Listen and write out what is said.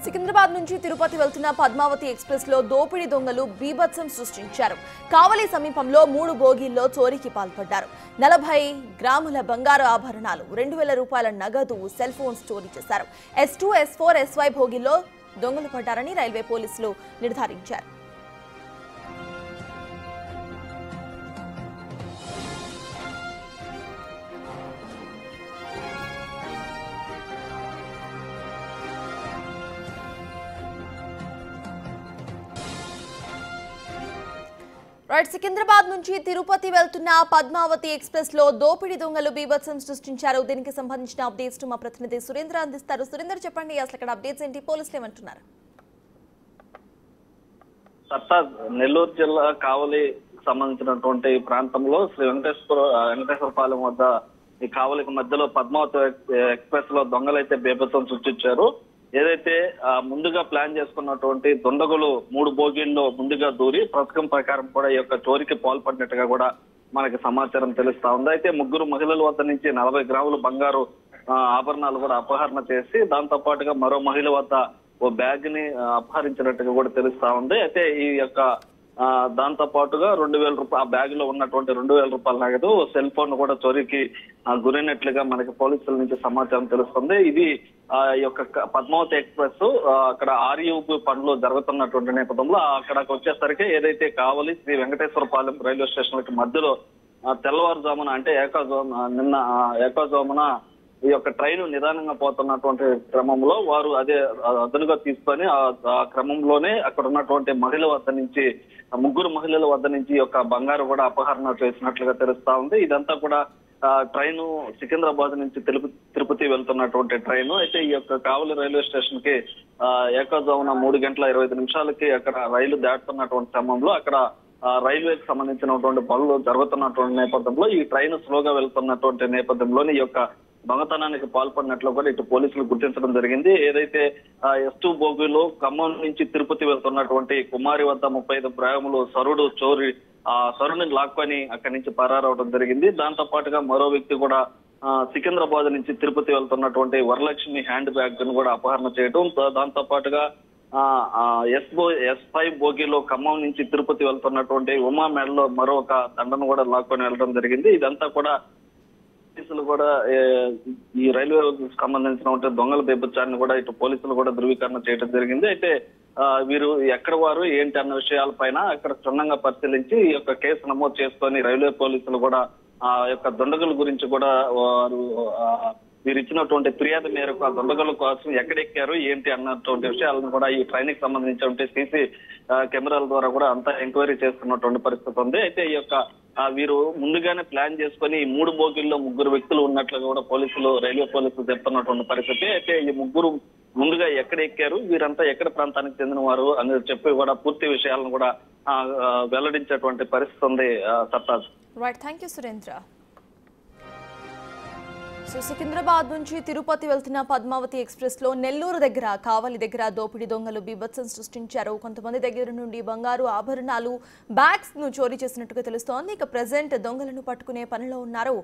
సికింద్రాబాద్ నుంచి తిరుపతి వెళ్తున్న పద్మావతి ఎక్స్‌ప్రెస్ లో దోపిడీ దొంగలు బీభత్సం సృష్టించారు. కావలి సమీపంలో 3 బోగీల్లో చోరీకి పాల్పడ్డారు. 40 గ్రాముల బంగారు ఆభరణాలు, 2000 రూపాయల నగదు, సెల్ ఫోన్స్ చోరీ చేశారు. S2, S4, SY బోగీల్లో దొంగలు పడ్డారని రైల్వే పోలీసులు నిర్ధారించారు. సికింద్రాబాద్ నుంచి తిరుపతి వెళ్తున్న పద్మావతి ఎక్స్‌ప్రెస్ లో దోపిడీ దొంగలు బీభత్సం సృష్టించారు. దీనికి సంబంధించిన అప్డేట్స్ మా ప్రతినిధి సురేంద్ర అందిస్తారు. సురేంద్ర, చెప్పండి, అసలు ఇక్కడ అప్డేట్స్ ఏంటి? పోలీసులు ఏమంటున్నారు? నెల్లూరు జిల్లా కావలి సంబంధించినటువంటి ప్రాంతంలో శ్రీ వెంకటేశ్వరపాలెం వద్ద ఈ కావలికి మధ్యలో పద్మావతి ఎక్స్‌ప్రెస్ లో దొంగలైతే బీభత్సం సృష్టించారు. ఏదైతే ముందుగా ప్లాన్ చేసుకున్నటువంటి దుండగులు 3 బోగీల్లో ముందుగా దూరి పథకం ప్రకారం కూడా ఈ యొక్క చోరీకి పాల్పడినట్టుగా కూడా మనకి సమాచారం తెలుస్తా ఉంది. అయితే 3 మహిళల వద్ద నుంచి 40 గ్రాముల బంగారు ఆభరణాలు కూడా అపహరణ చేసి దాంతో పాటుగా మరో మహిళ వద్ద ఓ బ్యాగ్ ని అపహరించినట్టుగా కూడా తెలుస్తా ఉంది. అయితే ఈ యొక్క దాంతో పాటుగా 2000 రూపాయలు ఆ బ్యాగ్ లో ఉన్నటువంటి 2000 రూపాయల నగదు, సెల్ ఫోన్ కూడా చోరీకి గురైనట్లుగా మనకి పోలీసుల నుంచి సమాచారం తెలుస్తుంది. ఇది ఈ యొక్క పద్మావతి ఎక్స్‌ప్రెస్ అక్కడ ఆర్యూబీ పనులు జరుగుతున్నటువంటి నేపథ్యంలో అక్కడికి వచ్చేసరికి ఏదైతే కావలి శ్రీ వెంకటేశ్వరపాలెం రైల్వే స్టేషన్లకి మధ్యలో తెల్లవారుజామున అంటే నిన్న ఏకాజామున ఈ యొక్క ట్రైన్ నిదానంగా పోతున్నటువంటి క్రమంలో వారు అదే అదనుగా తీసుకొని ఆ క్రమంలోనే అక్కడ ఉన్నటువంటి మహిళల వద్ద నుంచి 3 మహిళల వద్ద నుంచి ఈ యొక్క బంగారు కూడా అపహరణ చేసినట్లుగా తెలుస్తా ఉంది. ఇదంతా కూడా ట్రైన్ సికింద్రాబాద్ నుంచి తిరుపతి వెళ్తున్నటువంటి ట్రైన్. అయితే ఈ యొక్క కావలి రైల్వే స్టేషన్ కి ఏకాజామున 3:25 అక్కడ రైలు దాటుతున్నటువంటి క్రమంలో అక్కడ రైల్వేకి సంబంధించినటువంటి పనులు జరుగుతున్నటువంటి నేపథ్యంలో ఈ ట్రైన్ స్లోగా వెళ్తున్నటువంటి నేపథ్యంలోని ఈ యొక్క దొంగతనానికి పాల్పడినట్లు కూడా ఇటు పోలీసులు గుర్తించడం జరిగింది. ఏదైతే S2 బోగీలో ఖమ్మం నుంచి తిరుపతి వెళ్తున్నటువంటి కుమారి వద్ద 35 గ్రాములు సరుడు చోరీ సరుని లాక్కొని అక్కడి నుంచి పరారవడం జరిగింది. దాంతో పాటుగా మరో వ్యక్తి కూడా సికింద్రాబాద్ నుంచి తిరుపతి వెళ్తున్నటువంటి వరలక్ష్మి హ్యాండ్ బ్యాగ్ ను కూడా అపహరణ చేయడం, దాంతో పాటుగా S5 బోగీలో ఖమ్మం నుంచి తిరుపతి వెళ్తున్నటువంటి ఉమా మెడలో మరొక దండను కూడా లాక్కొని వెళ్ళడం జరిగింది. ఇదంతా కూడా పోలీసులు కూడా ఈ రైల్వే సంబంధించిన దొంగల బీభత్సాన్ని కూడా ఇటు పోలీసులు కూడా ధృవీకరణ చేయడం జరిగింది. అయితే వీరు ఎక్కడ వారు ఏంటి అన్న విషయాలపైన అక్కడ క్షుణ్ణంగా పరిశీలించి ఈ యొక్క కేసు నమోదు చేసుకొని రైల్వే పోలీసులు కూడా ఆ యొక్క దుండగుల గురించి కూడా వారు వీరు ఇచ్చినటువంటి ఫిర్యాదు మేరకు ఆ దుండగుల కోసం ఎక్కడెక్కారు ఏంటి అన్నటువంటి విషయాలను కూడా ఈ ట్రైన్ కి సంబంధించినటువంటి సీసీ కెమెరాల ద్వారా కూడా అంతా ఎంక్వైరీ చేస్తున్నటువంటి పరిస్థితి ఉంది. అయితే ఈ యొక్క వీరు ముందుగానే ప్లాన్ చేసుకొని ఈ 3 బోగీల్లో 3 వ్యక్తులు ఉన్నట్లుగా కూడా రైల్వే పోలీసులు చెప్తున్నటువంటి పరిస్థితి. అయితే ఈ 3 ముందుగా ఎక్కడ ఎక్కారు, వీరంతా ఎక్కడ ప్రాంతానికి చెందిన వారు అని చెప్పి కూడా పూర్తి విషయాలను కూడా వెల్లడించేటువంటి పరిస్థితి ఉంది. సత్తాజ్. Right, thank you Surendra. Secunderabad నుంచి తిరుపతి వెళ్తున్న పద్మావతి ఎక్స్‌ప్రెస్ లో నెల్లూరు దగ్గర కావలి దగ్గర దోపిడీ దొంగలు బీభత్సం సృష్టించారు. కొంతమంది దగ్గర నుండి బంగారు ఆభరణాలు, బ్యాగ్స్ ను చోరీ చేసినట్టుగా తెలుస్తోంది. ఇక ప్రెజెంట్ దొంగలను పట్టుకునే పనిలో ఉన్నారు.